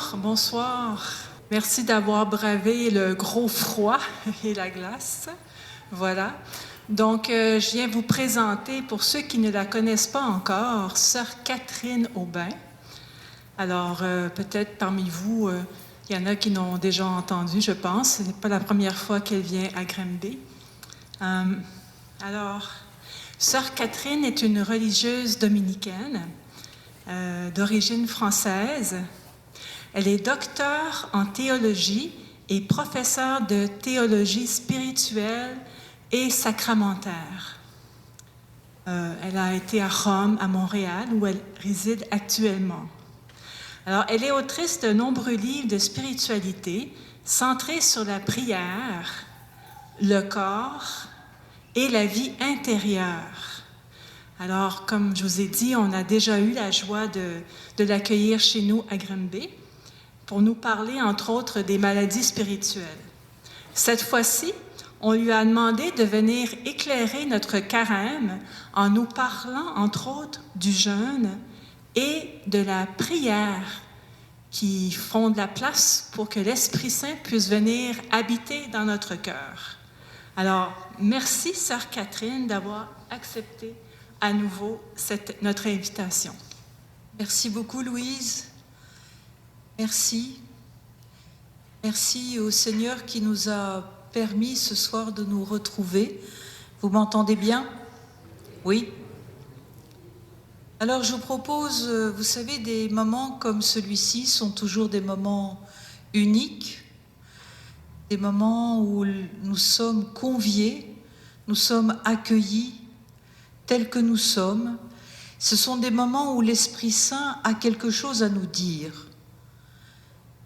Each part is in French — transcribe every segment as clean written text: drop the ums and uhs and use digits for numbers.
Bonjour, bonsoir. Merci d'avoir bravé le gros froid et la glace. Voilà. Donc, je viens vous présenter, pour ceux qui ne la connaissent pas encore, Sœur Catherine Aubin. Alors, peut-être parmi vous, il y en a qui l'ont déjà entendu, je pense. Ce n'est pas la première fois qu'elle vient à Granby. Alors, Sœur Catherine est une religieuse dominicaine d'origine française. Elle est docteure en théologie et professeure de théologie spirituelle et sacramentaire. Elle a été à Rome, à Montréal, où elle réside actuellement. Alors, elle est autrice de nombreux livres de spiritualité centrés sur la prière, le corps et la vie intérieure. Alors, comme je vous ai dit, on a déjà eu la joie de l'accueillir chez nous à Granby pour nous parler, entre autres, des maladies spirituelles. Cette fois-ci, on lui a demandé de venir éclairer notre carême en nous parlant, entre autres, du jeûne et de la prière qui font de la place pour que l'Esprit Saint puisse venir habiter dans notre cœur. Alors, merci, Sœur Catherine, d'avoir accepté à nouveau notre invitation. Merci beaucoup, Louise. Merci. Merci au Seigneur qui nous a permis ce soir de nous retrouver. Vous m'entendez bien? Oui. Alors je vous propose, vous savez, des moments comme celui-ci sont toujours des moments uniques, des moments où nous sommes conviés, nous sommes accueillis tels que nous sommes. Ce sont des moments où l'Esprit Saint a quelque chose à nous dire.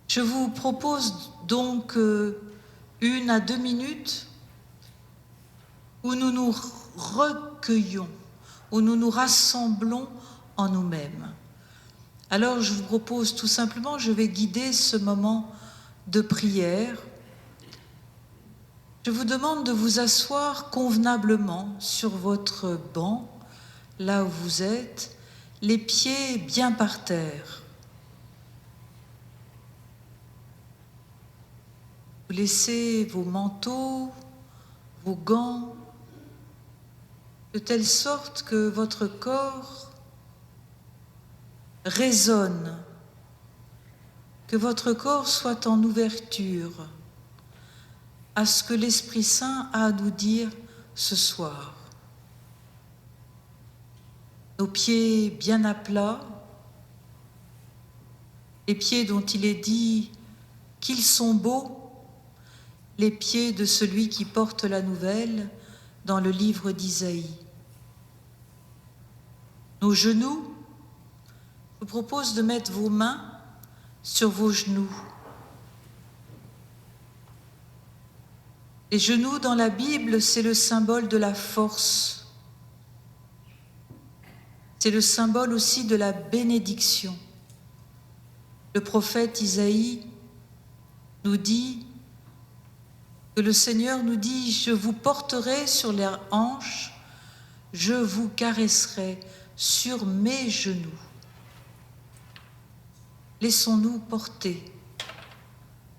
Je vous propose donc 1 à 2 minutes où nous nous recueillons, où nous nous rassemblons en nous-mêmes. Alors je vous propose tout simplement, je vais guider ce moment de prière. Je vous demande de vous asseoir convenablement sur votre banc, là où vous êtes, les pieds bien par terre. Vous laissez vos manteaux, vos gants, de telle sorte que votre corps résonne, que votre corps soit en ouverture à ce que l'Esprit Saint a à nous dire ce soir. Nos pieds bien à plat, les pieds dont il est dit qu'ils sont beaux, les pieds de celui qui porte la nouvelle dans le livre d'Isaïe. Nos genoux, je vous propose de mettre vos mains sur vos genoux. Les genoux dans la Bible, c'est le symbole de la force. C'est le symbole aussi de la bénédiction. Le prophète Isaïe nous dit que le Seigneur nous dit « Je vous porterai sur les hanches, je vous caresserai sur mes genoux. » Laissons-nous porter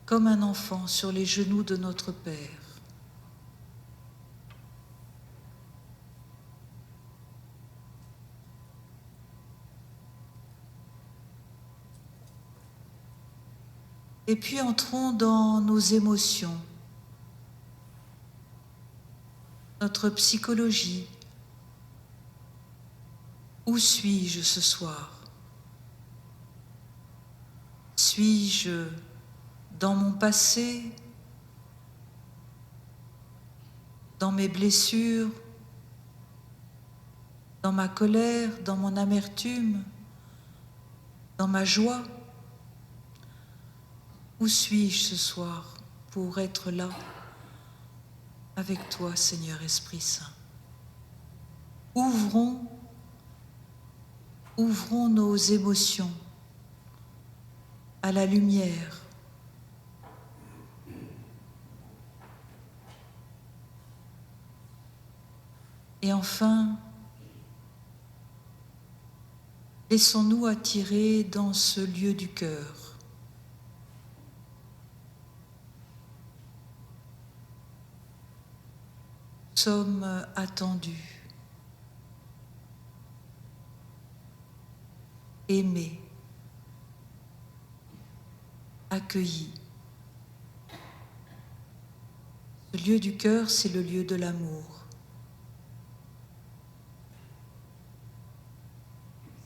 comme un enfant sur les genoux de notre Père. Et puis entrons dans nos émotions, notre psychologie. Où suis-je ce soir? Suis-je dans mon passé, dans mes blessures, dans ma colère, dans mon amertume, dans ma joie? Où suis-je ce soir pour être là avec toi, Seigneur Esprit Saint? Ouvrons nos émotions à la lumière. Et enfin, laissons-nous attirer dans ce lieu du cœur sommes attendus, aimés, accueillis. Ce lieu du cœur, c'est le lieu de l'amour.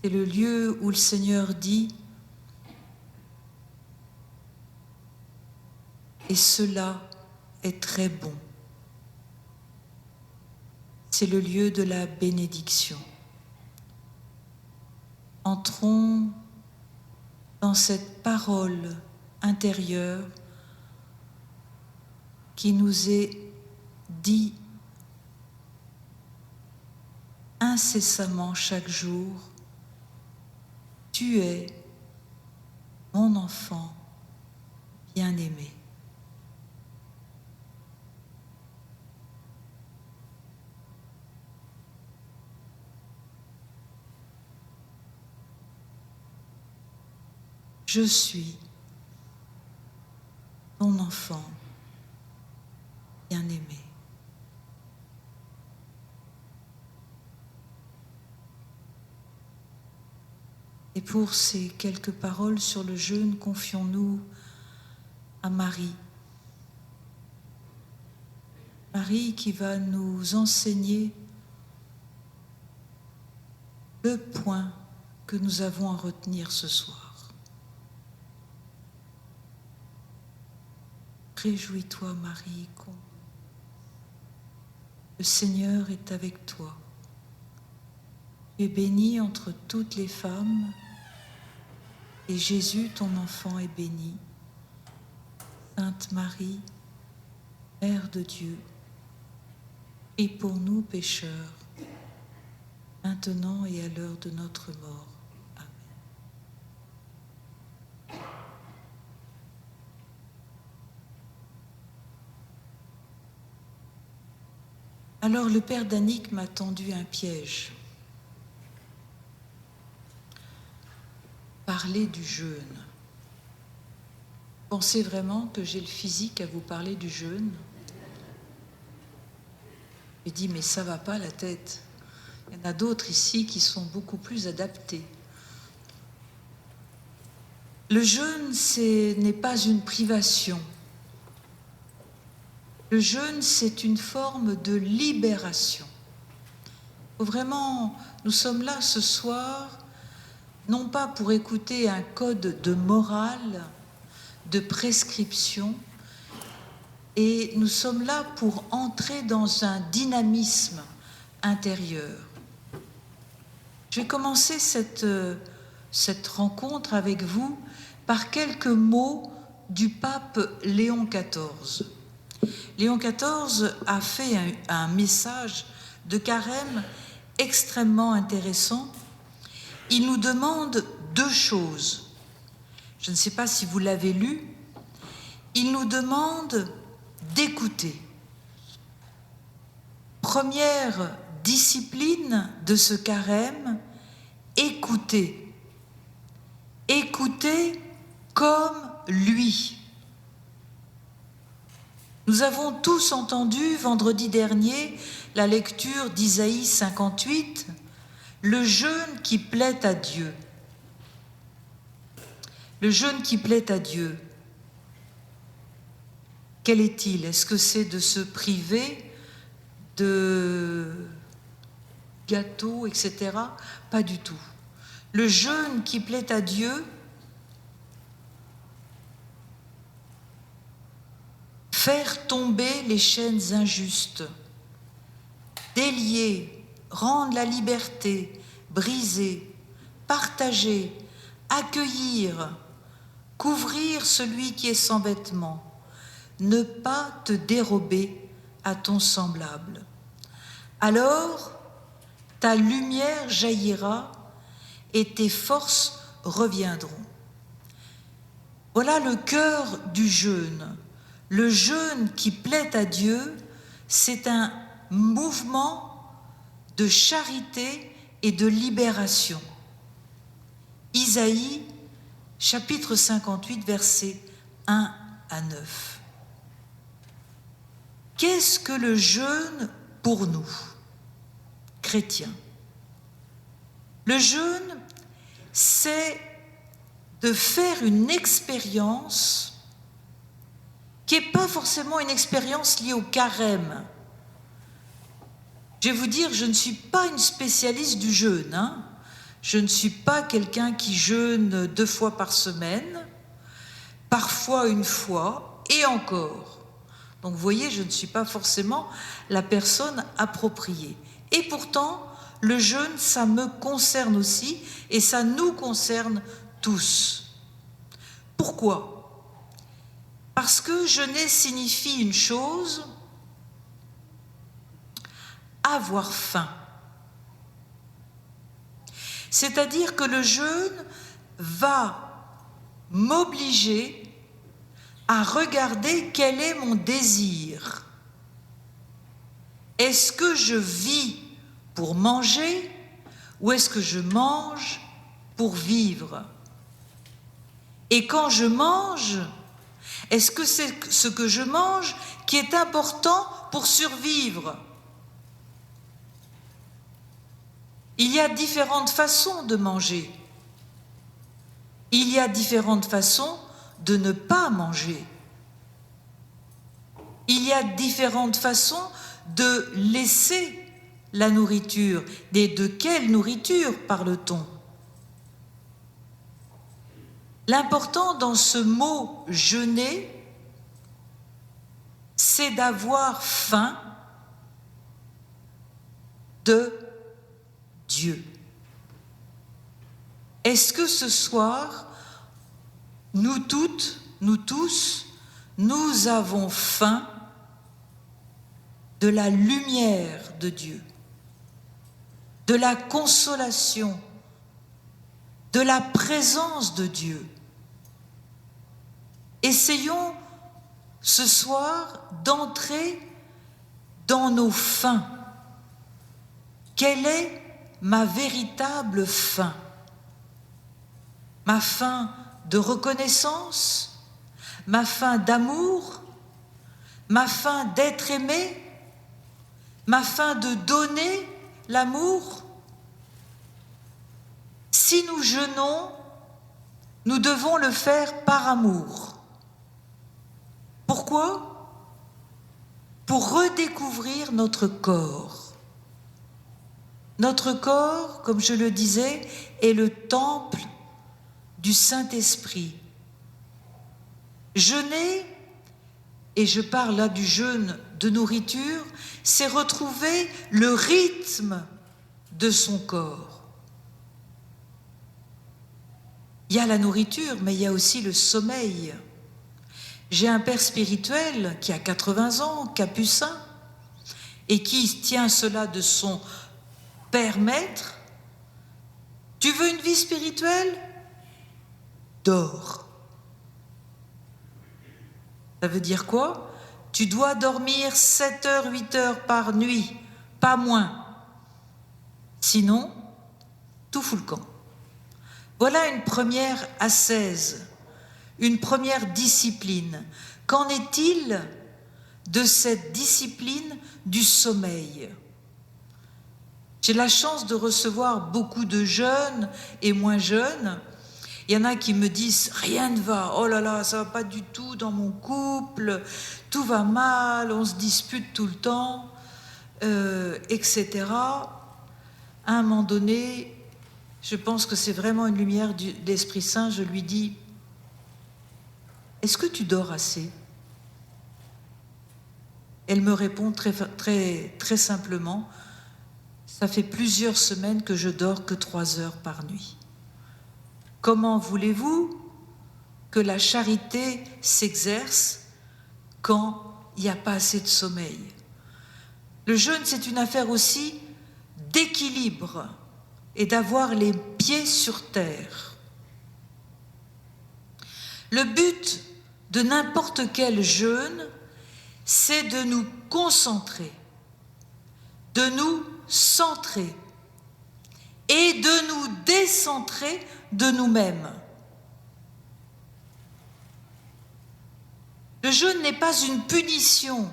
C'est le lieu où le Seigneur dit « Et cela est très bon ». C'est le lieu de la bénédiction. Entrons dans cette parole intérieure qui nous est dit incessamment chaque jour, « Tu es mon enfant bien-aimé ». Je suis ton enfant bien-aimé. Et pour ces quelques paroles sur le jeûne, confions-nous à Marie. Marie qui va nous enseigner le point que nous avons à retenir ce soir. Réjouis-toi, Marie, le Seigneur est avec toi. Tu es bénie entre toutes les femmes, et Jésus, ton enfant, est béni. Sainte Marie, Mère de Dieu, prie pour nous pécheurs, maintenant et à l'heure de notre mort. Alors le père Danick m'a tendu un piège. Parler du jeûne. Pensez vraiment que j'ai le physique à vous parler du jeûne? Je dis, mais ça va pas la tête. Il y en a d'autres ici qui sont beaucoup plus adaptés. Le jeûne, ce n'est pas une privation. Le jeûne, c'est une forme de libération. Vraiment, nous sommes là ce soir, non pas pour écouter un code de morale, de prescription, et nous sommes là pour entrer dans un dynamisme intérieur. Je vais commencer cette rencontre avec vous par quelques mots du pape Léon XIV. Léon XIV a fait un message de carême extrêmement intéressant. Il nous demande deux choses. Je ne sais pas si vous l'avez lu. Il nous demande d'écouter. Première discipline de ce carême, écouter. Écouter comme lui. Nous avons tous entendu vendredi dernier la lecture d'Isaïe 58, le jeûne qui plaît à Dieu. Le jeûne qui plaît à Dieu. Quel est-il? Est-ce que c'est de se priver de gâteaux, etc.? Pas du tout. Le jeûne qui plaît à Dieu, faire tomber les chaînes injustes, délier, rendre la liberté, briser, partager, accueillir, couvrir celui qui est sans vêtements, ne pas te dérober à ton semblable. Alors, ta lumière jaillira et tes forces reviendront. Voilà le cœur du jeûne. Le jeûne qui plaît à Dieu, c'est un mouvement de charité et de libération. Isaïe, chapitre 58, versets 1 à 9. Qu'est-ce que le jeûne pour nous, chrétiens. Le jeûne, c'est de faire une expérience qui n'est pas forcément une expérience liée au carême. Je vais vous dire, je ne suis pas une spécialiste du jeûne, hein. Je ne suis pas quelqu'un qui jeûne 2 fois par semaine, parfois 1 fois, et encore. Donc vous voyez, je ne suis pas forcément la personne appropriée. Et pourtant, le jeûne, ça me concerne aussi, et ça nous concerne tous. Pourquoi ? Parce que jeûner signifie une chose, avoir faim. C'est-à-dire que le jeûne va m'obliger à regarder quel est mon désir. Est-ce que je vis pour manger ou est-ce que je mange pour vivre ? Et quand je mange, est-ce que c'est ce que je mange qui est important pour survivre ? Il y a différentes façons de manger. Il y a différentes façons de ne pas manger. Il y a différentes façons de laisser la nourriture. Et de quelle nourriture parle-t-on ? L'important dans ce mot « jeûner », c'est d'avoir faim de Dieu. Est-ce que ce soir, nous toutes, nous tous, nous avons faim de la lumière de Dieu, de la consolation, de la présence de Dieu? Essayons ce soir d'entrer dans nos faims. Quelle est ma véritable faim? Ma faim de reconnaissance? Ma faim d'amour? Ma faim d'être aimé? Ma faim de donner l'amour? Si nous jeûnons, nous devons le faire par amour. Pourquoi ? Pour redécouvrir notre corps. Notre corps, comme je le disais, est le temple du Saint-Esprit. Jeûner, et je parle là du jeûne de nourriture, c'est retrouver le rythme de son corps. Il y a la nourriture, mais il y a aussi le sommeil. J'ai un père spirituel qui a 80 ans, capucin, et qui tient cela de son père maître. Tu veux une vie spirituelle ? Dors. Ça veut dire quoi ? Tu dois dormir 7 heures, 8 heures par nuit, pas moins. Sinon, tout fout le camp. Voilà une première ascèse, une première discipline. Qu'en est-il de cette discipline du sommeil ? J'ai la chance de recevoir beaucoup de jeunes et moins jeunes. Il y en a qui me disent « Rien ne va, oh là là, ça ne va pas du tout dans mon couple, tout va mal, on se dispute tout le temps, etc. » À un moment donné, je pense que c'est vraiment une lumière de l'Esprit Saint, je lui dis « Est-ce que tu dors assez ?» Elle me répond très simplement « Ça fait plusieurs semaines que je dors que 3 heures par nuit. » Comment voulez-vous que la charité s'exerce quand il n'y a pas assez de sommeil ? Le jeûne, c'est une affaire aussi d'équilibre et d'avoir les pieds sur terre. Le but de n'importe quel jeûne, c'est de nous concentrer, de nous centrer et de nous décentrer de nous-mêmes. Le jeûne n'est pas une punition.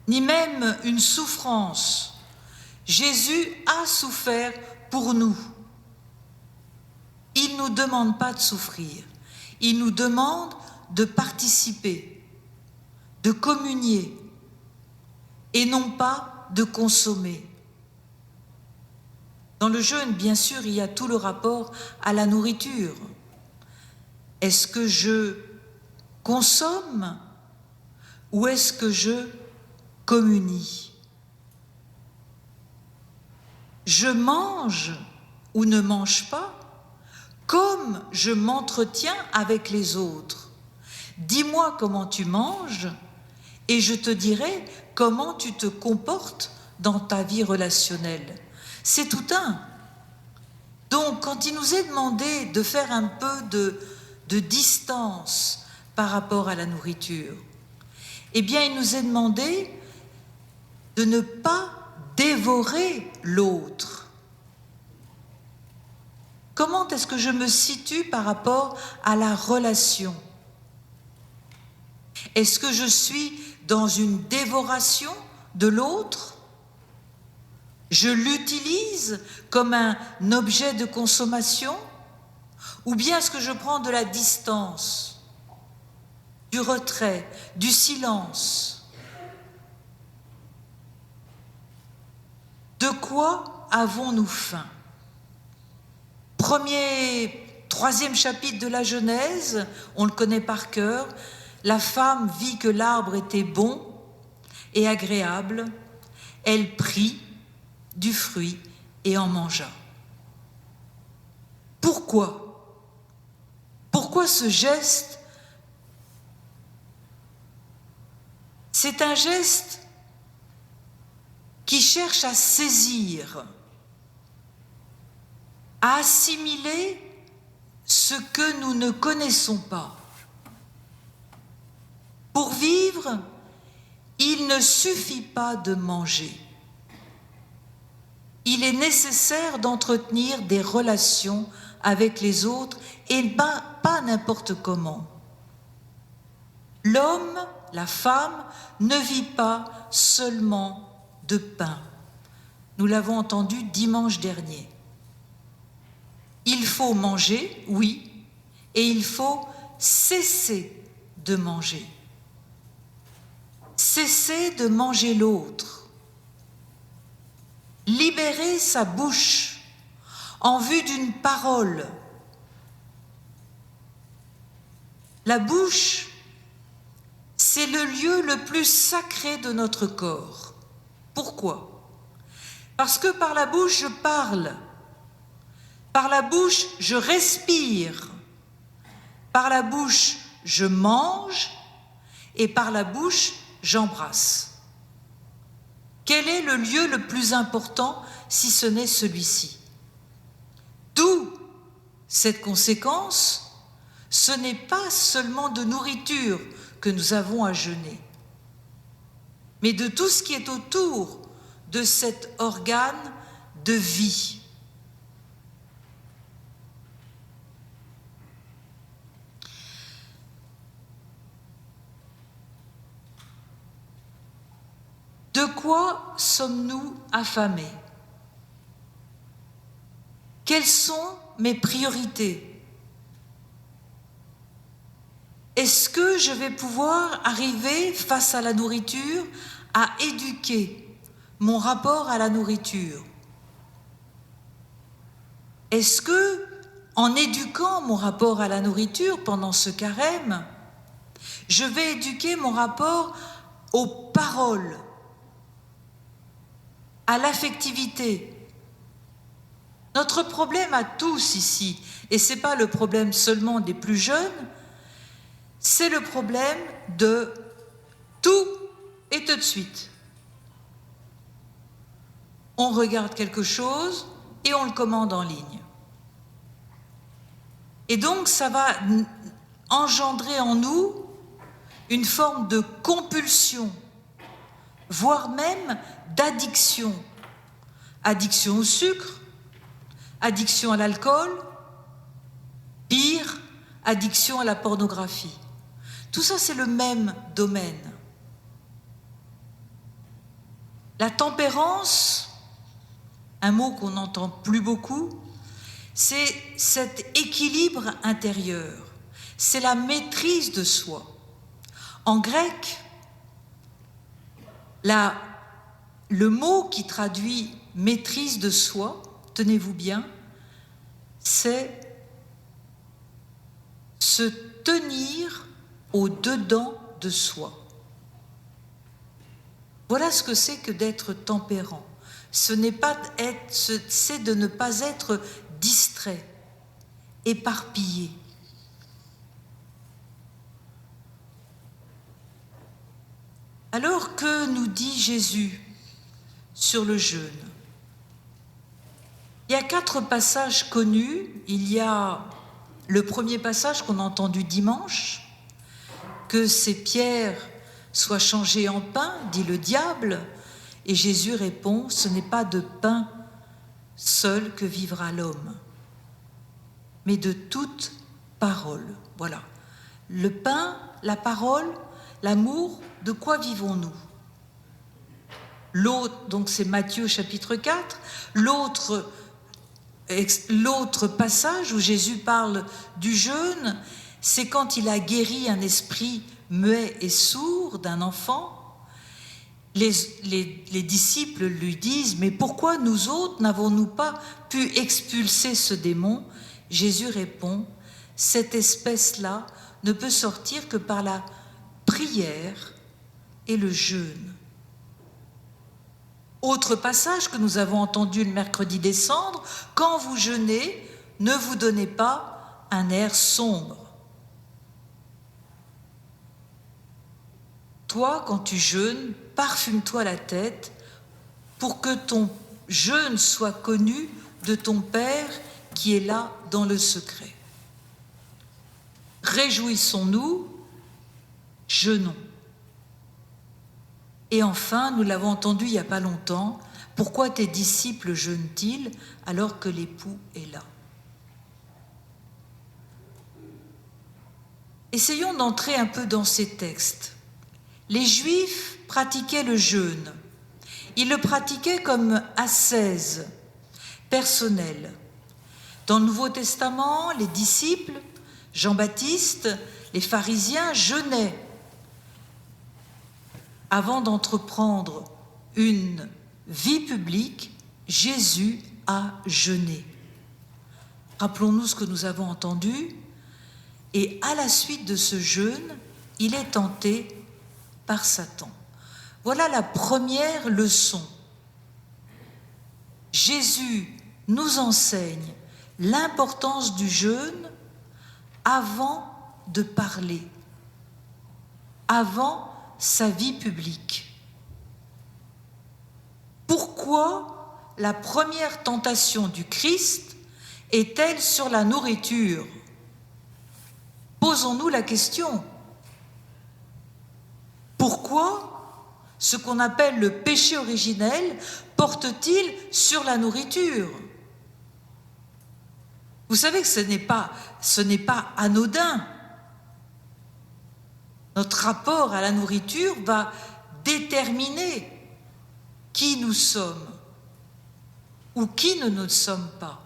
ni même une souffrance. Jésus a souffert pour nous. Il ne nous demande pas de souffrir, il nous demande de participer, de communier, et non pas de consommer. Dans le jeûne, bien sûr, il y a tout le rapport à la nourriture. Est-ce que je consomme ou est-ce que je communie? Je mange ou ne mange pas, comme je m'entretiens avec les autres. Dis-moi comment tu manges et je te dirai comment tu te comportes dans ta vie relationnelle. C'est tout un. Donc, quand il nous est demandé de faire un peu de distance par rapport à la nourriture, eh bien, il nous est demandé de ne pas dévorer l'autre. Comment est-ce que je me situe par rapport à la relation? Est-ce que je suis dans une dévoration de l'autre? Je l'utilise comme un objet de consommation? Ou bien est-ce que je prends de la distance, du retrait, du silence? De quoi avons-nous faim? Troisième chapitre de la Genèse, on le connaît par cœur. La femme vit que l'arbre était bon et agréable. Elle prit du fruit et en mangea. Pourquoi? Pourquoi ce geste? C'est un geste qui cherche à saisir, à assimiler ce que nous ne connaissons pas. Pour vivre, il ne suffit pas de manger. Il est nécessaire d'entretenir des relations avec les autres et pas n'importe comment. L'homme, la femme, ne vit pas seulement de pain. Nous l'avons entendu dimanche dernier. Il faut manger, oui, et il faut cesser de manger. Cesser de manger l'autre. Libérer sa bouche en vue d'une parole. La bouche, c'est le lieu le plus sacré de notre corps. Pourquoi? Parce que par la bouche, je parle. Par la bouche, je respire. Par la bouche, je mange. Et par la bouche, j'embrasse. Quel est le lieu le plus important si ce n'est celui-ci? D'où cette conséquence, ce n'est pas seulement de nourriture que nous avons à jeûner, mais de tout ce qui est autour de cet organe de vie. De quoi sommes-nous affamés? Quelles sont mes priorités? Est-ce que je vais pouvoir arriver face à la nourriture à éduquer mon rapport à la nourriture? Est-ce que, en éduquant mon rapport à la nourriture pendant ce carême, je vais éduquer mon rapport aux paroles, à l'affectivité? Notre problème à tous ici, et ce n'est pas le problème seulement des plus jeunes, c'est le problème de tout et tout de suite. On regarde quelque chose et on le commande en ligne. Et donc ça va engendrer en nous une forme de compulsion, voire même d'addiction. Addiction au sucre, addiction à l'alcool, pire, addiction à la pornographie. Tout ça, c'est le même domaine. La tempérance, un mot qu'on n'entend plus beaucoup, c'est cet équilibre intérieur, c'est la maîtrise de soi. En grec, le mot qui traduit maîtrise de soi, tenez-vous bien, c'est se tenir au-dedans de soi. Voilà ce que c'est que d'être tempérant. C'est de ne pas être distrait, éparpillé. Alors que nous dit Jésus sur le jeûne? Il y a 4 passages connus. Il y a le premier passage qu'on a entendu dimanche, que ces pierres soient changées en pain, dit le diable, et Jésus répond, ce n'est pas de pain seul que vivra l'homme, mais de toute parole. Voilà. Le pain, la parole, l'amour, de quoi vivons-nous? L'autre, donc c'est Matthieu chapitre 4, l'autre passage où Jésus parle du jeûne, c'est quand il a guéri un esprit muet et sourd d'un enfant. Les disciples lui disent « Mais pourquoi nous autres n'avons-nous pas pu expulser ce démon ?» Jésus répond « Cette espèce-là ne peut sortir que par la prière et le jeûne. » Autre passage que nous avons entendu le mercredi des Cendres, « Quand vous jeûnez, ne vous donnez pas un air sombre. » Toi, quand tu jeûnes, parfume-toi la tête pour que ton jeûne soit connu de ton Père qui est là dans le secret. Réjouissons-nous, jeûnons. Et enfin, nous l'avons entendu il n'y a pas longtemps, pourquoi tes disciples jeûnent-ils alors que l'époux est là? Essayons d'entrer un peu dans ces textes. Les Juifs pratiquaient le jeûne. Ils le pratiquaient comme ascèse personnelle. Dans le Nouveau Testament, les disciples, Jean-Baptiste, les pharisiens jeûnaient avant d'entreprendre une vie publique. Jésus a jeûné. Rappelons-nous ce que nous avons entendu. Et à la suite de ce jeûne, il est tenté par Satan. Voilà la première leçon. Jésus nous enseigne l'importance du jeûne avant de parler, avant sa vie publique. Pourquoi la première tentation du Christ est-elle sur la nourriture? Posons-nous la question. Pourquoi ce qu'on appelle le péché originel porte-t-il sur la nourriture? Vous savez que ce n'est pas anodin. Notre rapport à la nourriture va déterminer qui nous sommes ou qui ne nous sommes pas.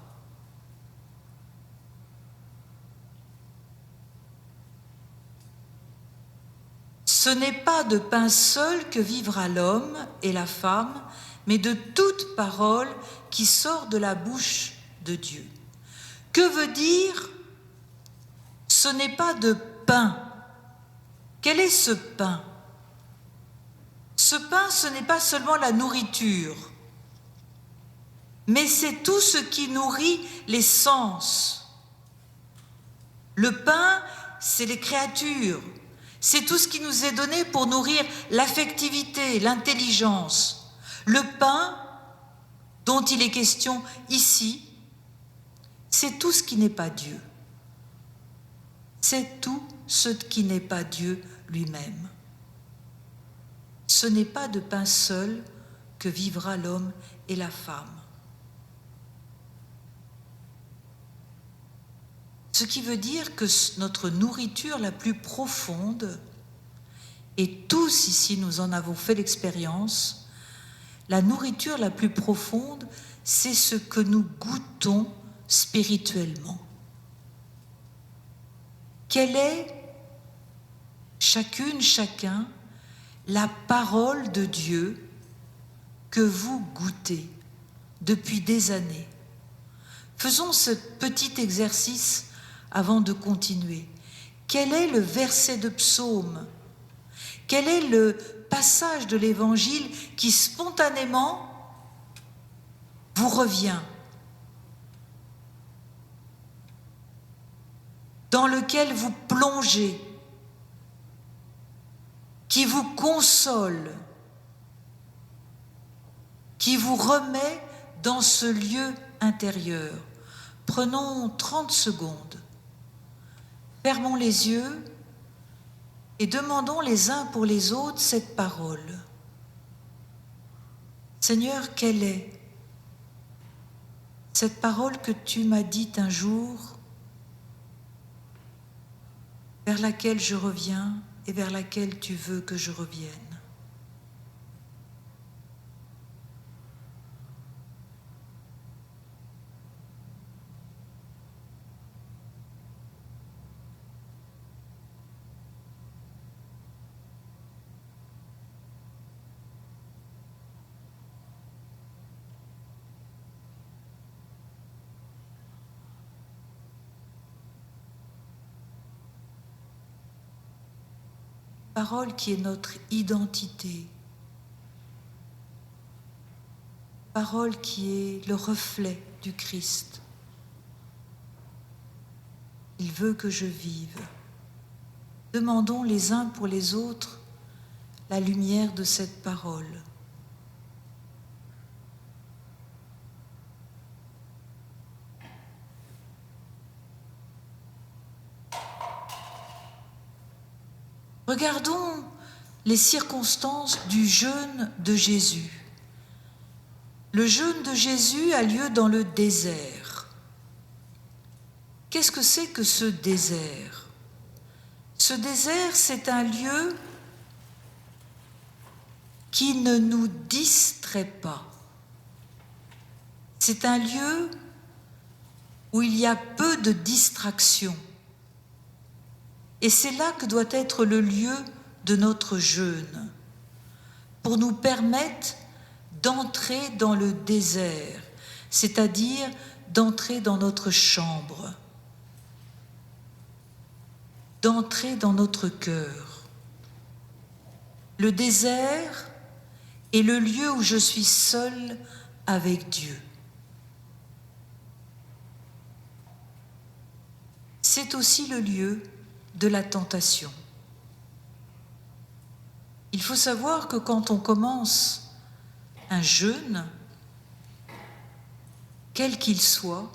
Ce n'est pas de pain seul que vivra l'homme et la femme, mais de toute parole qui sort de la bouche de Dieu. Que veut dire ce n'est pas de pain? Quel est ce pain? Ce pain, ce n'est pas seulement la nourriture, mais c'est tout ce qui nourrit les sens. Le pain, c'est les créatures. C'est tout ce qui nous est donné pour nourrir l'affectivité, l'intelligence. Le pain dont il est question ici, c'est tout ce qui n'est pas Dieu. C'est tout ce qui n'est pas Dieu lui-même. Ce n'est pas de pain seul que vivra l'homme et la femme. Ce qui veut dire que notre nourriture la plus profonde, et tous ici nous en avons fait l'expérience, la nourriture la plus profonde, c'est ce que nous goûtons spirituellement. Quelle est, chacune, chacun, la parole de Dieu que vous goûtez depuis des années? Faisons ce petit exercice avant de continuer. Quel est le verset de psaume? Quel est le passage de l'Évangile qui spontanément vous revient? Dans lequel vous plongez, qui vous console, qui vous remet dans ce lieu intérieur. Prenons 30 secondes, fermons les yeux et demandons les uns pour les autres cette parole. Seigneur, quelle est cette parole que tu m'as dite un jour, vers laquelle je reviens et vers laquelle tu veux que je revienne? Parole qui est notre identité, parole qui est le reflet du Christ. Il veut que je vive. Demandons les uns pour les autres la lumière de cette parole. Regardons les circonstances du jeûne de Jésus. Le jeûne de Jésus a lieu dans le désert. Qu'est-ce que c'est que ce désert? Ce désert, c'est un lieu qui ne nous distrait pas. C'est un lieu où il y a peu de distractions. Et c'est là que doit être le lieu de notre jeûne, pour nous permettre d'entrer dans le désert, c'est-à-dire d'entrer dans notre chambre, d'entrer dans notre cœur. Le désert est le lieu où je suis seule avec Dieu. C'est aussi le lieu de la tentation. Il faut savoir que quand on commence un jeûne, quel qu'il soit,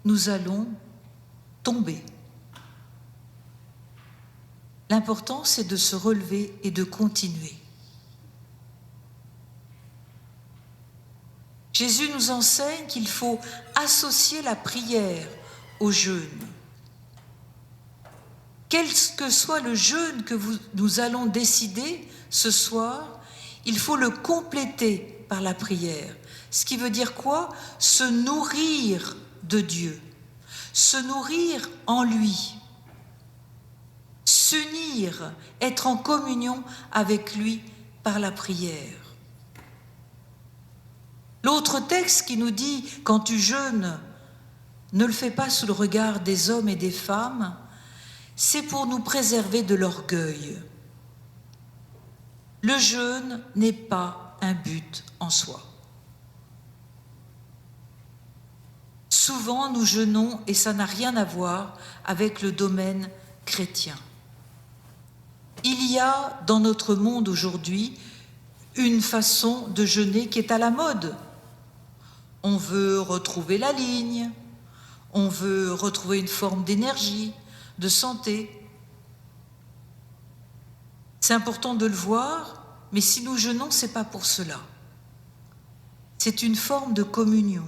nous allons tomber. L'important, c'est de se relever et de continuer. Jésus nous enseigne qu'il faut associer la prière au jeûne. Quel que soit le jeûne que nous allons décider ce soir, il faut le compléter par la prière. Ce qui veut dire quoi? Se nourrir de Dieu, se nourrir en lui, s'unir, être en communion avec lui par la prière. L'autre texte qui nous dit « Quand tu jeûnes, ne le fais pas sous le regard des hommes et des femmes », c'est pour nous préserver de l'orgueil. Le jeûne n'est pas un but en soi. Souvent, nous jeûnons et ça n'a rien à voir avec le domaine chrétien. Il y a dans notre monde aujourd'hui une façon de jeûner qui est à la mode. On veut retrouver la ligne, on veut retrouver une forme d'énergie, de santé. C'est important de le voir, mais si nous jeûnons, ce n'est pas pour cela. C'est une forme de communion.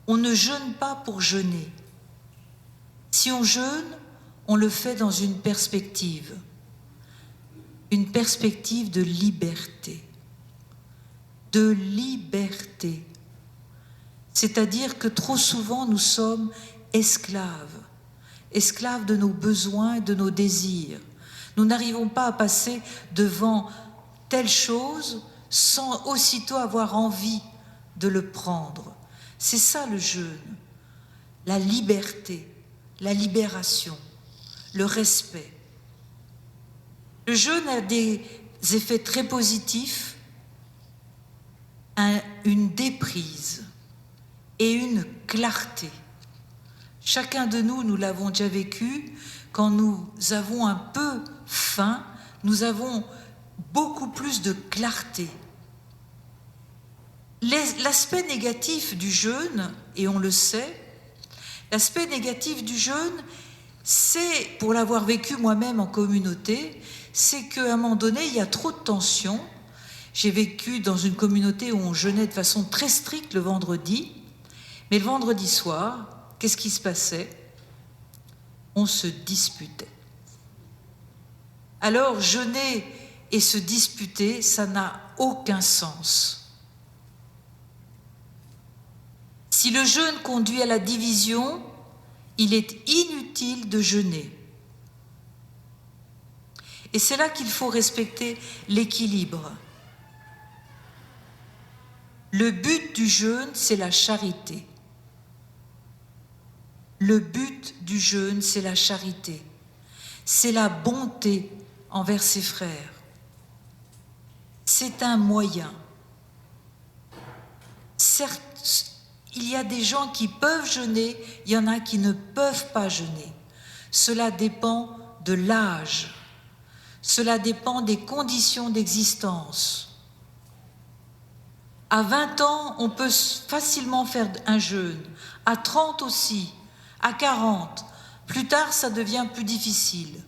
On ne jeûne pas pour jeûner. Si on jeûne, on le fait dans une perspective une perspective de liberté. De liberté. C'est-à-dire que trop souvent nous sommes esclaves de nos besoins, de nos désirs. Nous n'arrivons pas à passer devant telle chose sans aussitôt avoir envie de le prendre. C'est ça le jeûne, la liberté, la libération, le respect. Le jeûne a des effets très positifs, une déprise et une clarté. Chacun de nous, nous l'avons déjà vécu, quand nous avons un peu faim, nous avons beaucoup plus de clarté. L'aspect négatif du jeûne, et on le sait, l'aspect négatif du jeûne, c'est, pour l'avoir vécu moi-même en communauté, c'est qu'à un moment donné, il y a trop de tension. J'ai vécu dans une communauté où on jeûnait de façon très stricte le vendredi, mais le vendredi soir, qu'est-ce qui se passait? On se disputait. Alors, jeûner et se disputer, ça n'a aucun sens. Si le jeûne conduit à la division, il est inutile de jeûner. Et c'est là qu'il faut respecter l'équilibre. Le but du jeûne, c'est la charité. Le but du jeûne, c'est la charité. C'est la bonté envers ses frères. C'est un moyen. Certes, il y a des gens qui peuvent jeûner, il y en a qui ne peuvent pas jeûner. Cela dépend de l'âge. Cela dépend des conditions d'existence. À 20 ans, on peut facilement faire un jeûne. À 30 aussi. À 40. Plus tard, ça devient plus difficile.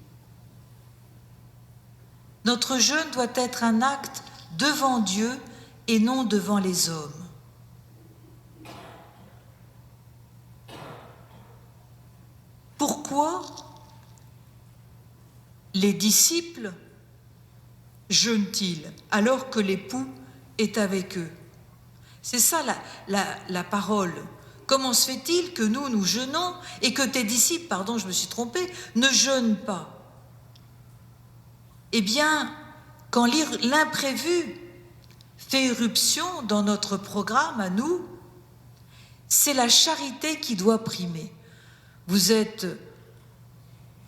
Notre jeûne doit être un acte devant Dieu et non devant les hommes. Pourquoi les disciples jeûnent-ils alors que l'époux est avec eux? C'est ça la parole. Comment se fait-il que nous jeûnons et que tes disciples, pardon, je me suis trompée, ne jeûnent pas? Eh bien, quand l'imprévu fait irruption dans notre programme à nous, c'est la charité qui doit primer. Vous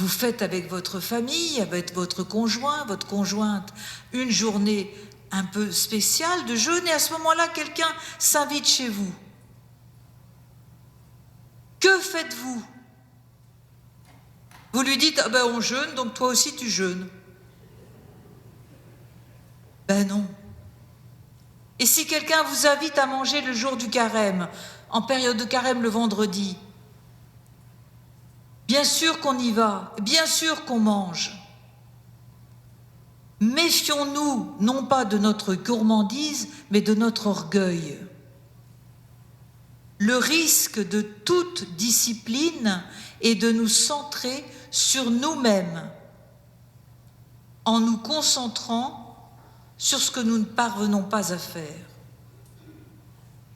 faites avec votre famille, avec votre conjoint, votre conjointe, une journée un peu spéciale de jeûne, et à ce moment-là, quelqu'un s'invite chez vous. Que faites-vous? Vous lui dites, ah ben on jeûne, donc toi aussi tu jeûnes. Ben non. Et si quelqu'un vous invite à manger le jour du carême, en période de carême le vendredi, bien sûr qu'on y va, bien sûr qu'on mange. Méfions-nous, non pas de notre gourmandise, mais de notre orgueil. Le risque de toute discipline est de nous centrer sur nous-mêmes, en nous concentrant sur ce que nous ne parvenons pas à faire.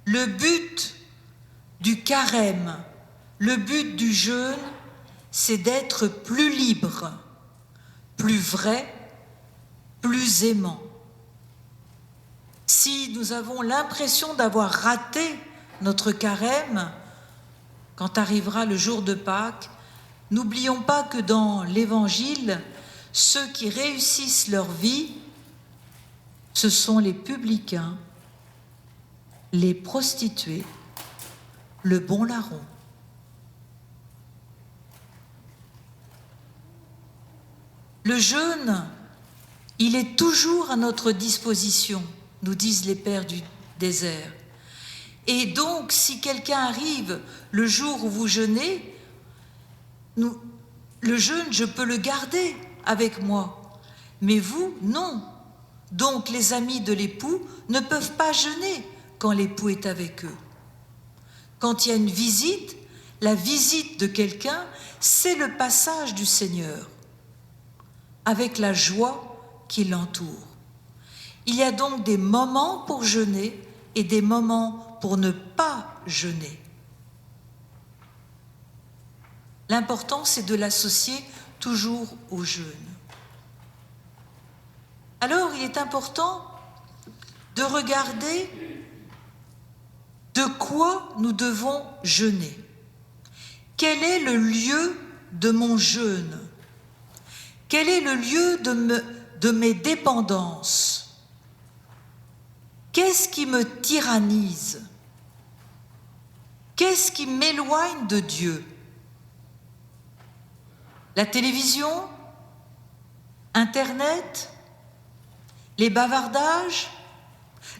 Le but du carême, le but du jeûne, c'est d'être plus libre, plus vrai, plus aimant. Si nous avons l'impression d'avoir raté notre carême, quand arrivera le jour de Pâques, n'oublions pas que dans l'Évangile, ceux qui réussissent leur vie, ce sont les publicains, les prostituées, le bon larron. Le jeûne, il est toujours à notre disposition, nous disent les pères du désert. Et donc, si quelqu'un arrive le jour où vous jeûnez, le jeûne, je peux le garder avec moi. Mais vous, non. Donc, les amis de l'époux ne peuvent pas jeûner quand l'époux est avec eux. Quand il y a une visite, la visite de quelqu'un, c'est le passage du Seigneur, avec la joie qui l'entourent. Il y a donc des moments pour jeûner et des moments pour ne pas jeûner. L'important, c'est de l'associer toujours au jeûne. Alors, il est important de regarder de quoi nous devons jeûner. Quel est le lieu de mon jeûne? Quel est le lieu de mes dépendances? Qu'est-ce qui me tyrannise? Qu'est-ce qui m'éloigne de Dieu? La télévision? Internet? Les bavardages?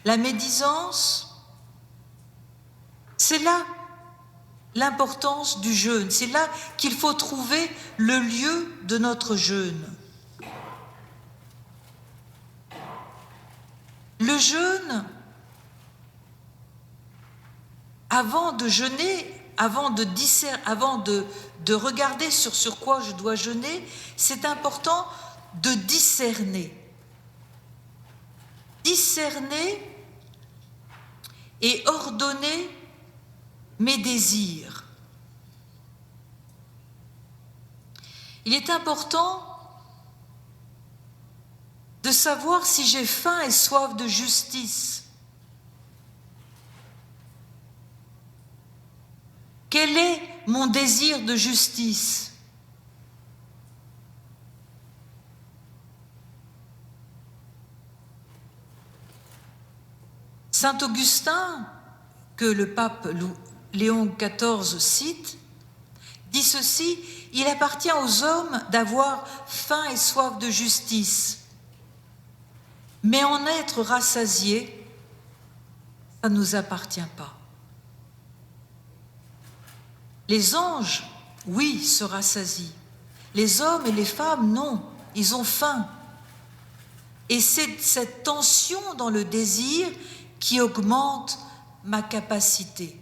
La médisance? C'est là l'importance du jeûne. C'est là qu'il faut trouver le lieu de notre jeûne. Le jeûne, avant de jeûner, avant de regarder sur quoi je dois jeûner, c'est important de discerner. Discerner et ordonner mes désirs. Il est important de savoir si j'ai faim et soif de justice. Quel est mon désir de justice? Saint Augustin, que le pape Léon XIV cite, dit ceci: « Il appartient aux hommes d'avoir faim et soif de justice, mais en être rassasiés, ça ne nous appartient pas. » Les anges, oui, se rassasient. Les hommes et les femmes, non, ils ont faim. Et c'est cette tension dans le désir qui augmente ma capacité.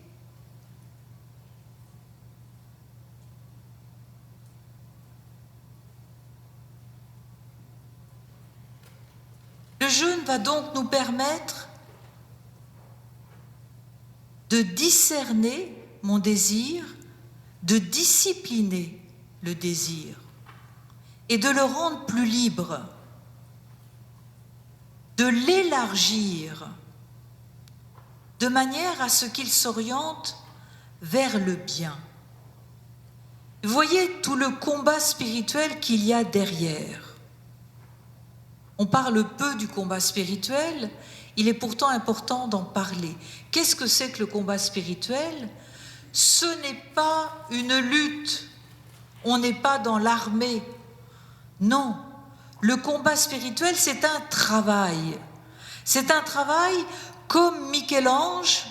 Le jeûne va donc nous permettre de discerner mon désir, de discipliner le désir et de le rendre plus libre, de l'élargir de manière à ce qu'il s'oriente vers le bien. Vous voyez tout le combat spirituel qu'il y a derrière. On parle peu du combat spirituel, il est pourtant important d'en parler. Qu'est-ce que c'est que le combat spirituel? Ce n'est pas une lutte, on n'est pas dans l'armée. Non, le combat spirituel, c'est un travail. C'est un travail comme Michel-Ange,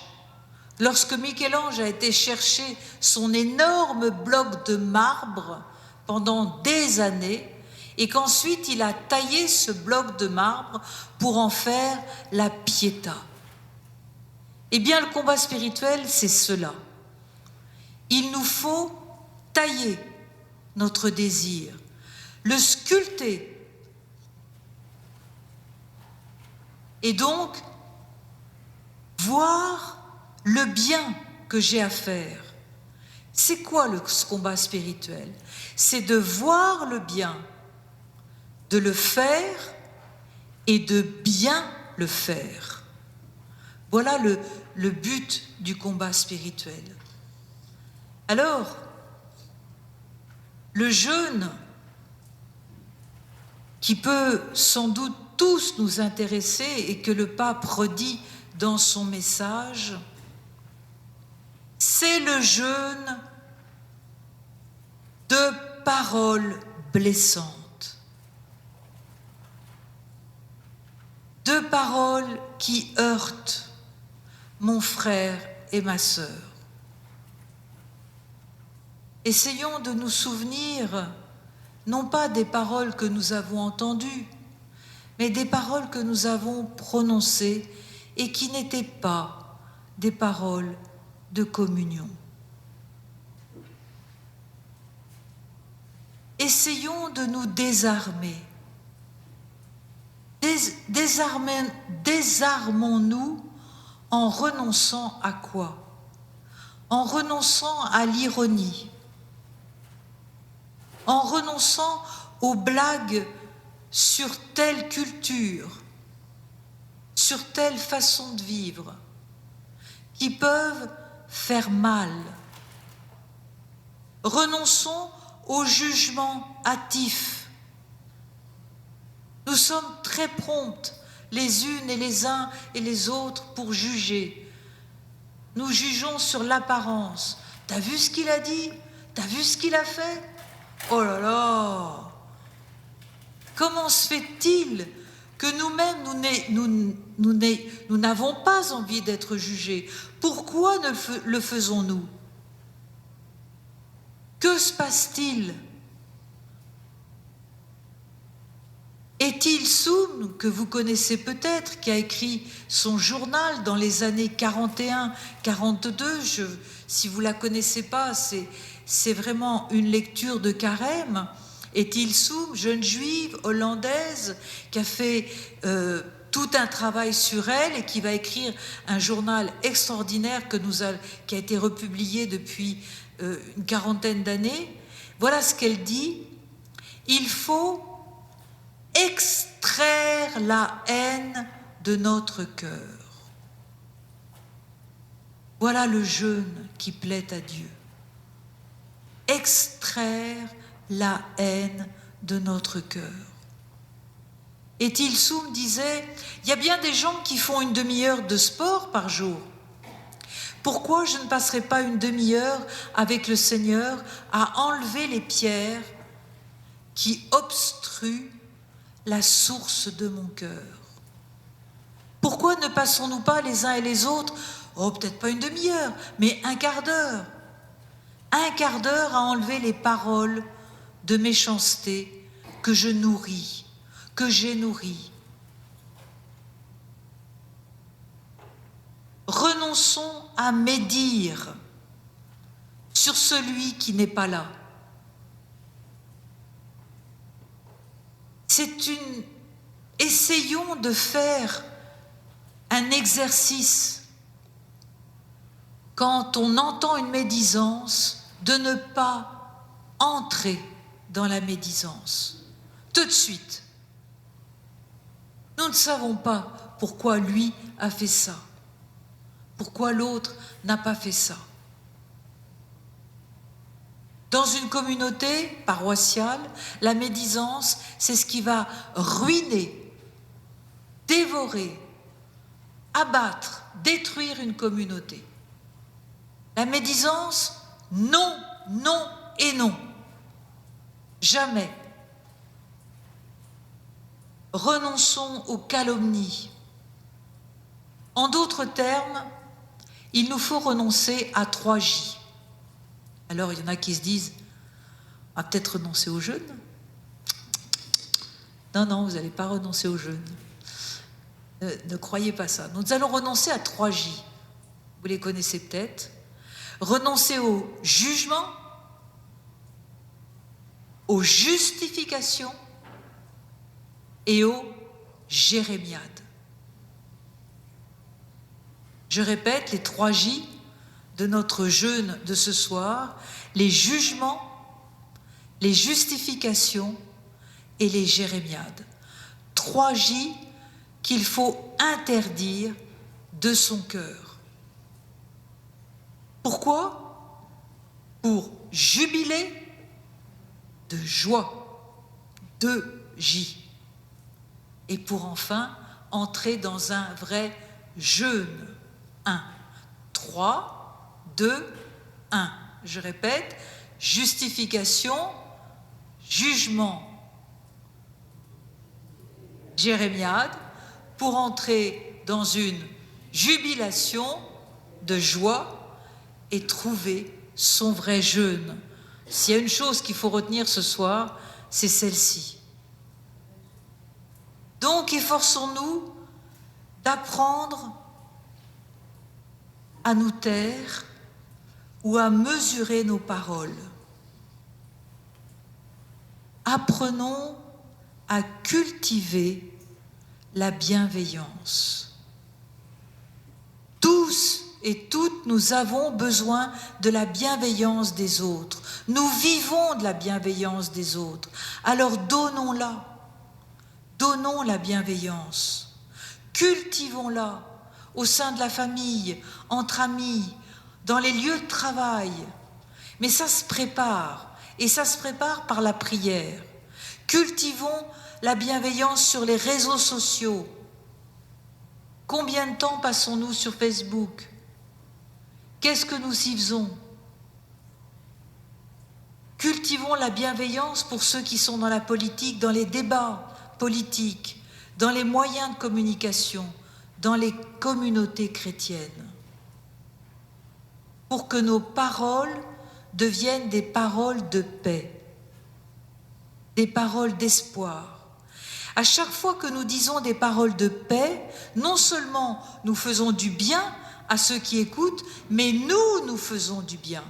lorsque Michel-Ange a été chercher son énorme bloc de marbre pendant des années, et qu'ensuite il a taillé ce bloc de marbre pour en faire la Pietà. Eh bien, le combat spirituel, c'est cela. Il nous faut tailler notre désir, le sculpter, et donc voir le bien que j'ai à faire. C'est quoi ce combat spirituel? C'est de voir le bien, de le faire et de bien le faire. Voilà le but du combat spirituel. Alors, le jeûne, qui peut sans doute tous nous intéresser et que le pape redit dans son message, c'est le jeûne de paroles blessantes, de paroles qui heurtent mon frère et ma sœur. Essayons de nous souvenir, non pas des paroles que nous avons entendues, mais des paroles que nous avons prononcées et qui n'étaient pas des paroles de communion. Essayons de nous désarmer Désarmons-nous en renonçant à quoi? En renonçant à l'ironie, en renonçant aux blagues sur telle culture, sur telle façon de vivre, qui peuvent faire mal. Renonçons au jugement hâtif. Nous sommes très promptes, les unes et les uns et les autres, pour juger. Nous jugeons sur l'apparence. T'as vu ce qu'il a dit? T'as vu ce qu'il a fait? Oh là là! Comment se fait-il que nous-mêmes, nous n'avons pas envie d'être jugés? Pourquoi le faisons-nous? Que se passe-t-il? Étienne Soum, que vous connaissez peut-être, qui a écrit son journal dans les années 41-42, si vous ne la connaissez pas, c'est vraiment une lecture de carême. Étienne Soum, jeune juive hollandaise, qui a fait tout un travail sur elle et qui va écrire un journal extraordinaire qui a été republié depuis une quarantaine d'années. Voilà ce qu'elle dit. Il faut extraire la haine de notre cœur. Voilà le jeûne qui plaît à Dieu. Extraire la haine de notre cœur. Et Tilsoum disait, il y a bien des gens qui font une demi-heure de sport par jour. Pourquoi je ne passerai pas une demi-heure avec le Seigneur à enlever les pierres qui obstruent la source de mon cœur? Pourquoi ne passons-nous pas les uns et les autres, peut-être pas une demi-heure, mais un quart d'heure à enlever les paroles de méchanceté que j'ai nourries. Renonçons à médire sur celui qui n'est pas là. Essayons de faire un exercice quand on entend une médisance, de ne pas entrer dans la médisance tout de suite. Nous ne savons pas pourquoi lui a fait ça, pourquoi l'autre n'a pas fait ça. Dans une communauté paroissiale, la médisance, c'est ce qui va ruiner, dévorer, abattre, détruire une communauté. La médisance, non, non et non. Jamais. Renonçons aux calomnies. En d'autres termes, il nous faut renoncer à 3 J. Alors, il y en a qui se disent, on va peut-être renoncer au jeûne. Non, vous n'allez pas renoncer au jeûne. Ne croyez pas ça. Nous allons renoncer à 3 J. Vous les connaissez peut-être. Renoncer au jugement, aux justifications et aux jérémiades. Je répète les 3 J de notre jeûne de ce soir: les jugements, les justifications et les jérémiades. 3 J qu'il faut interdire de son cœur. Pourquoi? Pour jubiler de joie. 2 J. Et pour enfin entrer dans un vrai jeûne. 1, 3, 2, 1. Je répète, justification, jugement, jérémiade, pour entrer dans une jubilation de joie et trouver son vrai jeûne. S'il y a une chose qu'il faut retenir ce soir, c'est celle-ci. Donc, efforçons-nous d'apprendre à nous taire ou à mesurer nos paroles. Apprenons à cultiver la bienveillance. Tous et toutes, nous avons besoin de la bienveillance des autres. Nous vivons de la bienveillance des autres. Alors donnons-la. Donnons la bienveillance. Cultivons-la au sein de la famille, entre amis, dans les lieux de travail. Mais ça se prépare, et ça se prépare par la prière. Cultivons la bienveillance sur les réseaux sociaux. Combien de temps passons-nous sur Facebook ? Qu'est-ce que nous y faisons ? Cultivons la bienveillance pour ceux qui sont dans la politique, dans les débats politiques, dans les moyens de communication, dans les communautés chrétiennes, pour que nos paroles deviennent des paroles de paix, des paroles d'espoir. À chaque fois que nous disons des paroles de paix, non seulement nous faisons du bien à ceux qui écoutent, mais nous faisons du bien.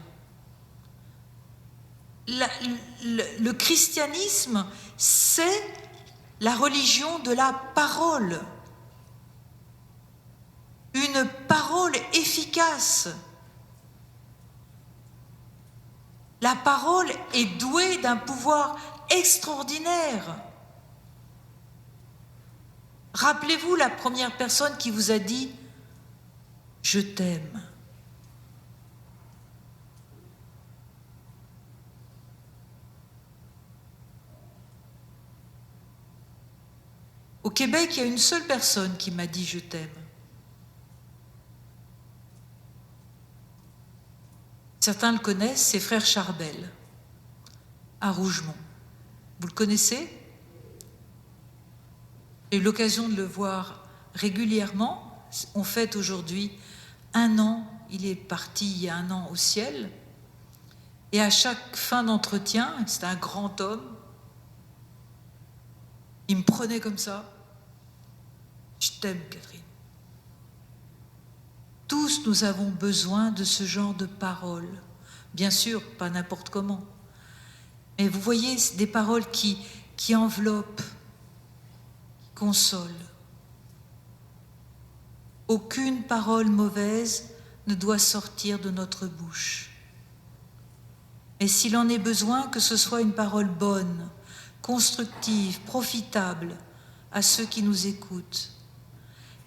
Le christianisme, c'est la religion de la parole. Une parole efficace. La parole est douée d'un pouvoir extraordinaire. Rappelez-vous la première personne qui vous a dit « Je t'aime ». Au Québec, il y a une seule personne qui m'a dit « Je t'aime ». Certains le connaissent, c'est Frère Charbel, à Rougemont. Vous le connaissez ? J'ai eu l'occasion de le voir régulièrement. On fête aujourd'hui 1 an, il est parti il y a 1 an au ciel. Et à chaque fin d'entretien, c'est un grand homme, il me prenait comme ça. Je t'aime, Catherine. Tous nous avons besoin de ce genre de paroles. Bien sûr, pas n'importe comment. Mais vous voyez, des paroles qui enveloppent, qui consolent. Aucune parole mauvaise ne doit sortir de notre bouche. Mais s'il en est besoin, que ce soit une parole bonne, constructive, profitable à ceux qui nous écoutent.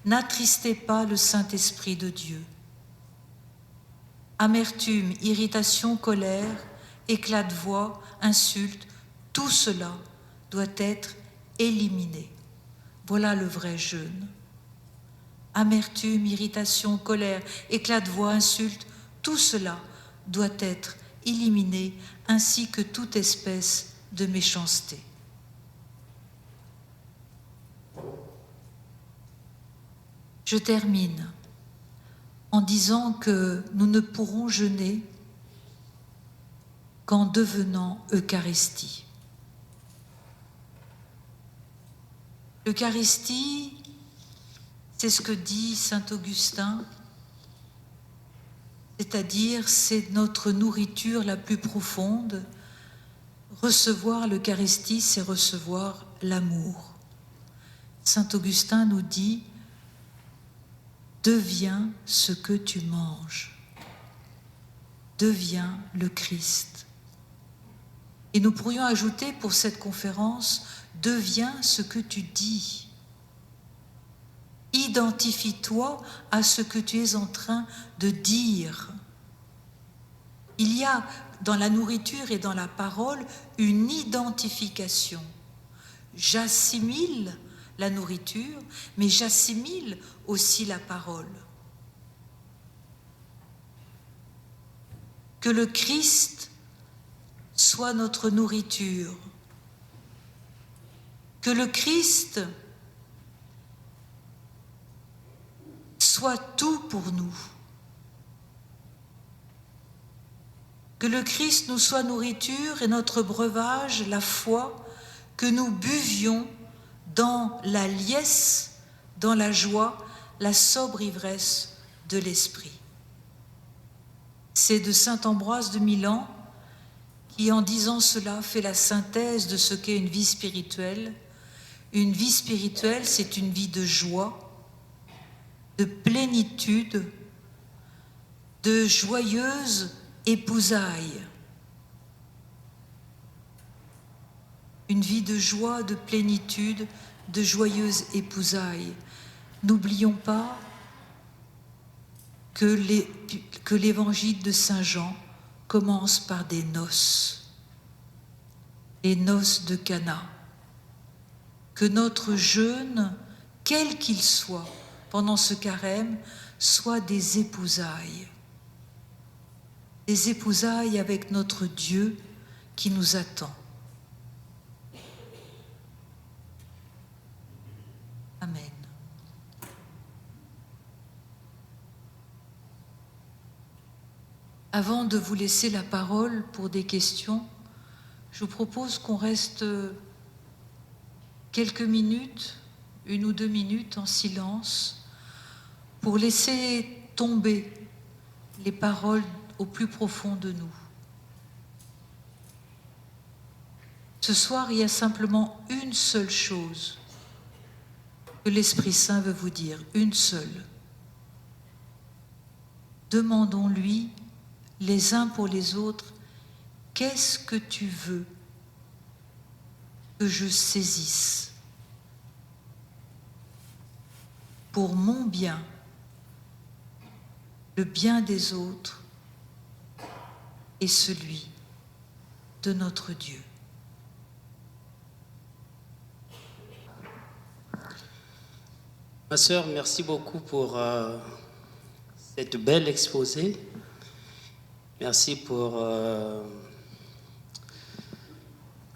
N'attristez pas le Saint-Esprit de Dieu. Amertume, irritation, colère, éclat de voix, insulte, tout cela doit être éliminé. Voilà le vrai jeûne. Amertume, irritation, colère, éclat de voix, insulte, tout cela doit être éliminé, ainsi que toute espèce de méchanceté. Je termine en disant que nous ne pourrons jeûner qu'en devenant Eucharistie. L'Eucharistie, c'est ce que dit saint Augustin, c'est-à-dire c'est notre nourriture la plus profonde. Recevoir l'Eucharistie, c'est recevoir l'amour. Saint Augustin nous dit « Deviens ce que tu manges. Deviens le Christ. » Et nous pourrions ajouter pour cette conférence « Deviens ce que tu dis. » Identifie-toi à ce que tu es en train de dire. Il y a dans la nourriture et dans la parole une identification. J'assimile la nourriture, mais j'assimile aussi la parole. Que le Christ soit notre nourriture. Que le Christ soit tout pour nous. Que le Christ nous soit nourriture et notre breuvage, la foi, que nous buvions dans la liesse, dans la joie, la sobre ivresse de l'esprit. C'est de saint Ambroise de Milan qui, en disant cela, fait la synthèse de ce qu'est une vie spirituelle. Une vie spirituelle, c'est une vie de joie, de plénitude, de joyeuse épousailles. Une vie de joie, de plénitude, de joyeuse épousailles. N'oublions pas que l'évangile de Saint Jean commence par des noces, les noces de Cana. Que notre jeûne, quel qu'il soit, pendant ce carême, soit des épousailles avec notre Dieu qui nous attend. Amen. Avant de vous laisser la parole pour des questions, je vous propose qu'on reste quelques minutes, 1 ou 2 minutes en silence, pour laisser tomber les paroles au plus profond de nous. Ce soir, il y a simplement une seule chose que l'Esprit Saint veut vous dire, une seule. Demandons-lui les uns pour les autres, qu'est-ce que tu veux que je saisisse pour mon bien, le bien des autres et celui de notre Dieu. Ma sœur, merci beaucoup pour cette belle exposé. Merci pour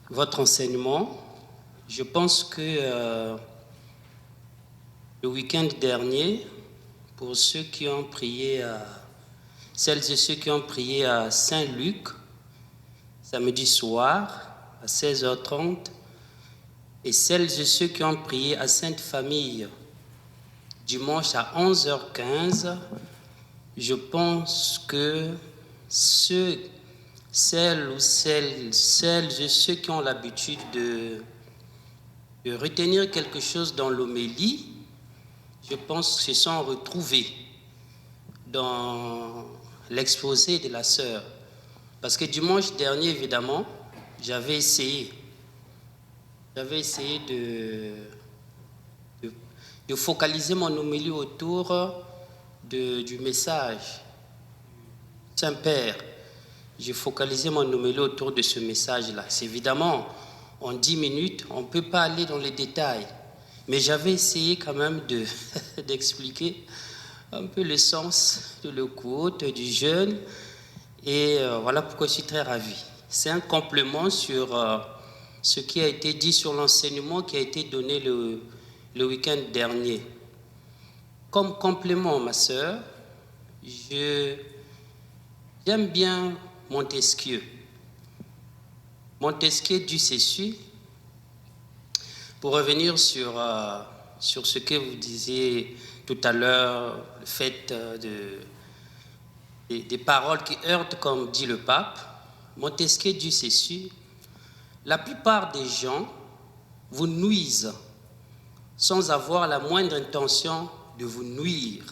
votre enseignement. Je pense que le week-end dernier, pour ceux qui ont prié celles et ceux qui ont prié à Saint-Luc, samedi soir à 16h30, et celles et ceux qui ont prié à Sainte-Famille, dimanche à 11h15, je pense que celles et ceux qui ont l'habitude de retenir quelque chose dans l'homélie, je pense qu'ils se sont retrouvés dans l'exposé de la sœur. Parce que dimanche dernier, évidemment, j'avais essayé de focaliser mon homélie autour du message Saint-Père. J'ai focalisé mon homélie autour de ce message-là. C'est évidemment, en 10 minutes, on ne peut pas aller dans les détails. Mais j'avais essayé quand même d'expliquer un peu le sens de l'Eukhout, du jeûne. Et voilà pourquoi je suis très ravi. C'est un complément sur ce qui a été dit sur l'enseignement qui a été donné le week-end dernier. Comme complément, ma sœur, j'aime bien Montesquieu. Montesquieu du Cessu. Pour revenir sur ce que vous disiez tout à l'heure, le fait des paroles qui heurtent, comme dit le pape, Montesquieu du Cessu, la plupart des gens vous nuisent sans avoir la moindre intention de vous nuire,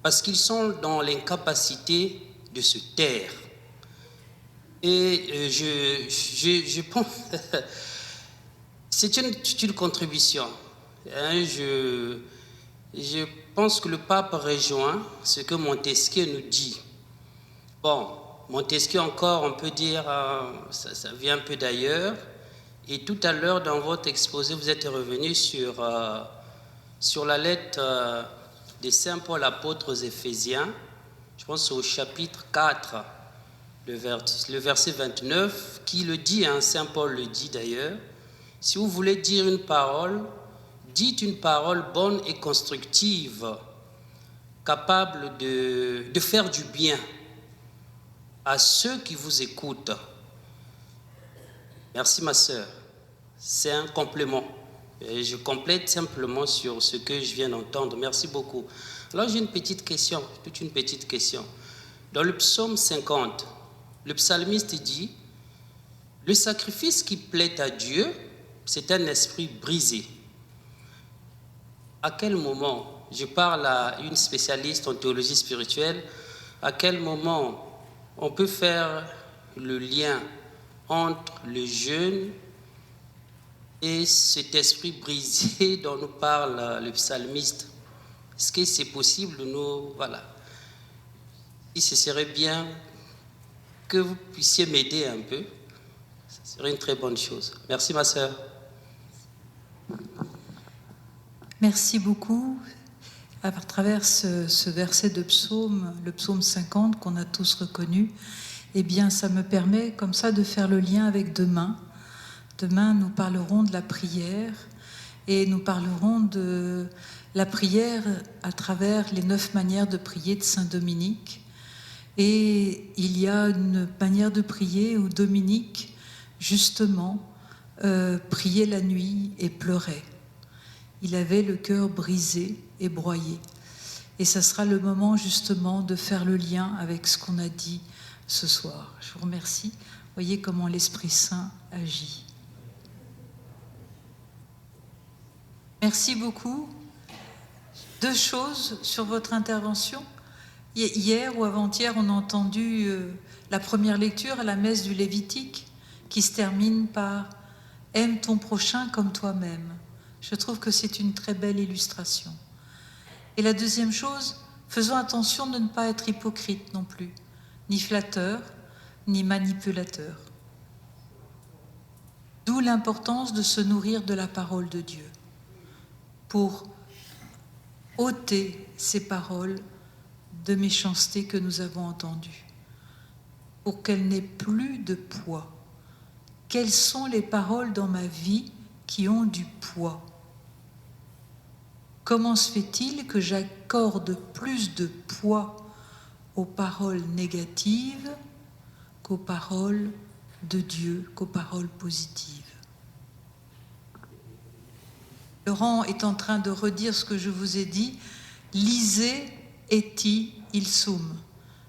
parce qu'ils sont dans l'incapacité de se taire. Et je pense, c'est une contribution. Hein, je pense que le pape rejoint ce que Montesquieu nous dit. Bon, Montesquieu encore, on peut dire, ça vient un peu d'ailleurs. Et tout à l'heure, dans votre exposé, vous êtes revenu sur la lettre de Saint Paul apôtre aux Éphésiens, je pense au chapitre 4, le verset 29, qui le dit, hein, Saint Paul le dit d'ailleurs, si vous voulez dire une parole, dites une parole bonne et constructive, capable de faire du bien à ceux qui vous écoutent. Merci ma sœur, c'est un complément. Et je complète simplement sur ce que je viens d'entendre. Merci beaucoup. Alors j'ai une petite question, toute une petite question. Dans le psaume 50, le psalmiste dit « Le sacrifice qui plaît à Dieu, c'est un esprit brisé. À quel moment, je parle à une spécialiste en théologie spirituelle, à quel moment on peut faire le lien entre le jeûne et cet esprit brisé dont nous parle le psalmiste? Est-ce que c'est possible? Voilà. Et ce serait bien que vous puissiez m'aider un peu. Ce serait une très bonne chose. Merci, ma sœur. Merci beaucoup. À travers ce verset de psaume, le psaume 50 qu'on a tous reconnu, eh bien, ça me permet comme ça de faire le lien avec demain. Demain, nous parlerons de la prière et nous parlerons de la prière à travers les 9 manières de prier de Saint Dominique. Et il y a une manière de prier où Dominique, justement, priait la nuit et pleurait. Il avait le cœur brisé et broyé. Et ça sera le moment, justement, de faire le lien avec ce qu'on a dit ce soir. Je vous remercie. Voyez comment l'Esprit Saint agit. Merci beaucoup. 2 choses sur votre intervention. Hier ou avant-hier, on a entendu la première lecture à la messe du Lévitique qui se termine par « Aime ton prochain comme toi-même ». Je trouve que c'est une très belle illustration. Et la deuxième chose, faisons attention de ne pas être hypocrite non plus, ni flatteur, ni manipulateur. D'où l'importance de se nourrir de la parole de Dieu pour ôter ces paroles de méchanceté que nous avons entendues, pour qu'elles n'aient plus de poids. Quelles sont les paroles dans ma vie qui ont du poids? Comment se fait-il que j'accorde plus de poids aux paroles négatives qu'aux paroles de Dieu, qu'aux paroles positives? Laurent est en train de redire ce que je vous ai dit. Lisez Eti Ilsum,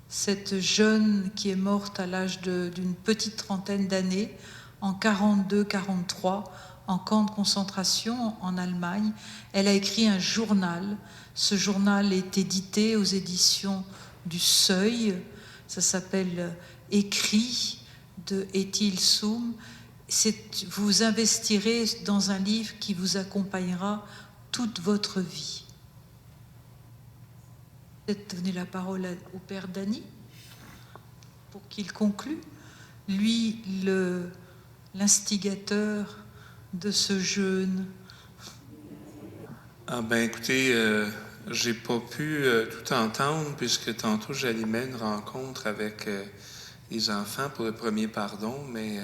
cette jeune qui est morte à l'âge d'une petite trentaine d'années, en 42-43, en camp de concentration en Allemagne. Elle a écrit un journal. Ce journal est édité aux éditions du Seuil. Ça s'appelle Écrit de Eti Ilsum. Vous investirez dans un livre qui vous accompagnera toute votre vie. Peut-être donner la parole au Père Dany pour qu'il conclue. Lui, l'instigateur de ce jeûne. Ah ben écoutez, j'ai pas pu tout entendre puisque tantôt j'animais une rencontre avec les enfants pour le premier pardon, mais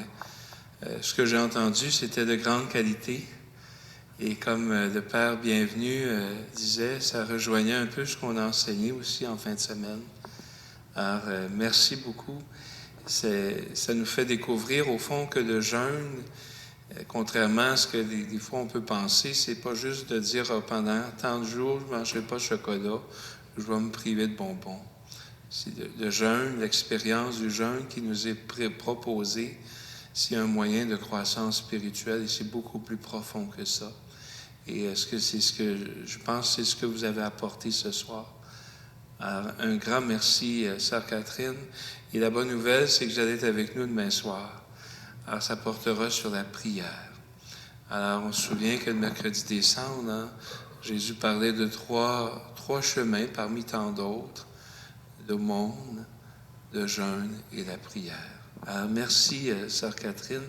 ce que j'ai entendu, c'était de grande qualité. Et comme le Père Bienvenu disait, ça rejoignait un peu ce qu'on a enseigné aussi en fin de semaine. Alors, merci beaucoup. Ça nous fait découvrir, au fond, que le jeûne, contrairement à ce que des fois on peut penser, c'est pas juste de dire pendant tant de jours, je ne mangerai pas de chocolat, je vais me priver de bonbons. C'est le jeûne, l'expérience du jeûne qui nous est proposée. C'est un moyen de croissance spirituelle et c'est beaucoup plus profond que ça. Et est-ce que c'est ce que je pense, c'est ce que vous avez apporté ce soir? Alors, un grand merci, Sœur Catherine. Et la bonne nouvelle, c'est que vous allez être avec nous demain soir. Alors, ça portera sur la prière. Alors, on se souvient que le mercredi des Cendres, Jésus parlait de trois chemins parmi tant d'autres, l'aumône, le jeûne et la prière. Alors, merci, Sœur Catherine.